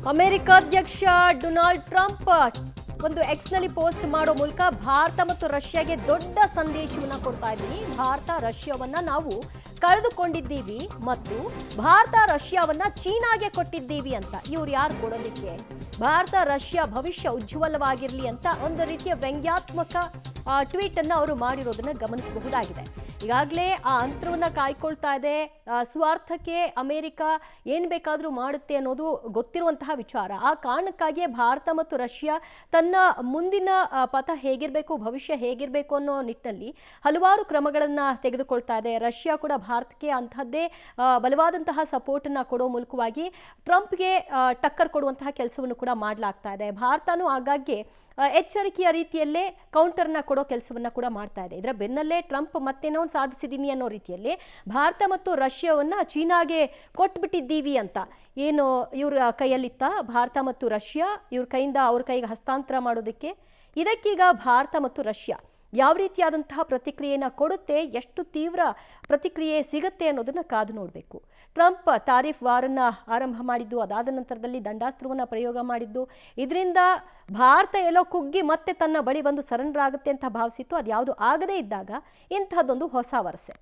America ಅಧ್ಯಕ್ಷ Donald Trump ಒಂದು ಎಕ್ಸ್ನಲ್ಲಿ post ಮಾಡೋ ಮೂಲಕ ಭಾರತ ಮತ್ತು ರಷ್ಯಾಗೆ ದೊಡ್ಡ ಸಂದೇಶವನ್ನ ಕೊಡ್ತಾ ಇದ್ದೀನಿ. ಭಾರತ ರಷ್ಯಾವನ್ನ ನಾವು ಕಳೆದುಕೊಂಡಿದ್ದೀವಿ ಮತ್ತು ಭಾರತ ರಷ್ಯಾವನ್ನ ಚೀನಾಗೆ ಕೊಟ್ಟಿದ್ದೀವಿ ಅಂತ. ಇವ್ರು ಯಾರು ಕೊಡೋದಕ್ಕೆ? ಭಾರತ ರಷ್ಯಾ ಭವಿಷ್ಯ ಉಜ್ವಲವಾಗಿರಲಿ ಅಂತ ಒಂದು ರೀತಿಯ ವ್ಯಂಗ್ಯಾತ್ಮಕ ಟ್ವೀಟ್ ಅನ್ನು ಅವರು ಮಾಡಿರೋದನ್ನ ಗಮನಿಸಬಹುದಾಗಿದೆ. ಈಗಾಗಲೇ ಆ ಅಂತರವನ್ನ ಕಾಯ್ಕೊಳ್ತಾ ಇದೆ. ಸ್ವಾರ್ಥಕ್ಕೆ ಅಮೆರಿಕ ಏನ್ ಬೇಕಾದ್ರೂ ಮಾಡುತ್ತೆ ಅನ್ನೋದು ಗೊತ್ತಿರುವಂತಹ ವಿಚಾರ. ಆ ಕಾರಣಕ್ಕಾಗಿಯೇ ಭಾರತ ಮತ್ತು ರಷ್ಯಾ ತನ್ನ ಮುಂದಿನ ಪಥ ಹೇಗಿರಬೇಕು, ಭವಿಷ್ಯ ಹೇಗಿರಬೇಕು ಅನ್ನೋ ನಿಟ್ಟಿನಲ್ಲಿ ಹಲವಾರು ಕ್ರಮಗಳನ್ನ ತೆಗೆದುಕೊಳ್ತಾ ಇದೆ. ರಷ್ಯಾ ಕೂಡ ಭಾರತಕ್ಕೆ ಅಂತಹದ್ದೇ ಬಲವಾದಂತಹ ಸಪೋರ್ಟ್ ಅನ್ನ ಕೊಡೋ ಮೂಲಕವಾಗಿ ಟ್ರಂಪ್ಗೆ ಟಕ್ಕರ್ ಕೊಡುವಂತಹ ಕೆಲಸವನ್ನು ಕೂಡ ಮಾಡಲಾಗ್ತಾ ಇದೆ. ಭಾರತನೂ ಆಗಾಗ್ಗೆ ಎಚ್ಚರಿಕೆಯ ರೀತಿಯಲ್ಲೇ ಕೌಂಟರ್ನ ಕೊಡೋ ಕೆಲಸವನ್ನ ಕೂಡ ಮಾಡ್ತಾ ಇದೆ. ಇದರ ಬೆನ್ನಲ್ಲೇ ಟ್ರಂಪ್ ಮತ್ತೇನೋ ಸಾಧಿಸಿದ್ದೀನಿ ಅನ್ನೋ ರೀತಿಯಲ್ಲಿ ಭಾರತ ಮತ್ತು ರಷ್ಯಾವನ್ನ ಚೀನಾಗೆ ಕೊಟ್ಬಿಟ್ಟಿದ್ದೀವಿ ಅಂತ ಏನು ಇವ್ರ ಕೈಯಲ್ಲಿತ್ತ ಭಾರತ ಮತ್ತು ರಷ್ಯಾ ಇವ್ರ ಕೈಯಿಂದ ಅವ್ರ ಕೈಗೆ ಹಸ್ತಾಂತರ ಮಾಡೋದಕ್ಕೆ. ಇದಕ್ಕೀಗ ಭಾರತ ಮತ್ತು ರಷ್ಯಾ ಯಾವ ರೀತಿಯಾದಂತಹ ಪ್ರತಿಕ್ರಿಯೆನ ಕೊಡುತ್ತೆ, ಎಷ್ಟು ತೀವ್ರ ಪ್ರತಿಕ್ರಿಯೆ ಸಿಗುತ್ತೆ ಅನ್ನೋದನ್ನ ಕಾದು ನೋಡಬೇಕು. ಟ್ರಂಪ್ ತಾರಿಫ್ ವಾರನ್ನ ಆರಂಭ ಮಾಡಿದ್ದು, ಅದಾದ ನಂತರದಲ್ಲಿ ದಂಡಾಸ್ತ್ರವನ್ನ ಪ್ರಯೋಗ ಮಾಡಿದ್ದು, ಇದರಿಂದ ಭಾರತ ಎಲ್ಲೋ ಕುಗ್ಗಿ ಮತ್ತೆ ತನ್ನ ಬಳಿ ಬಂದು ಸರೆಂಡರ್ ಆಗುತ್ತೆ ಅಂತ ಭಾವಿಸಿತ್ತು. ಅದ್ಯಾವುದು ಆಗದೇ ಇದ್ದಾಗ ಇಂತಹದ್ದೊಂದು ಹೊಸ ವರಸೆ.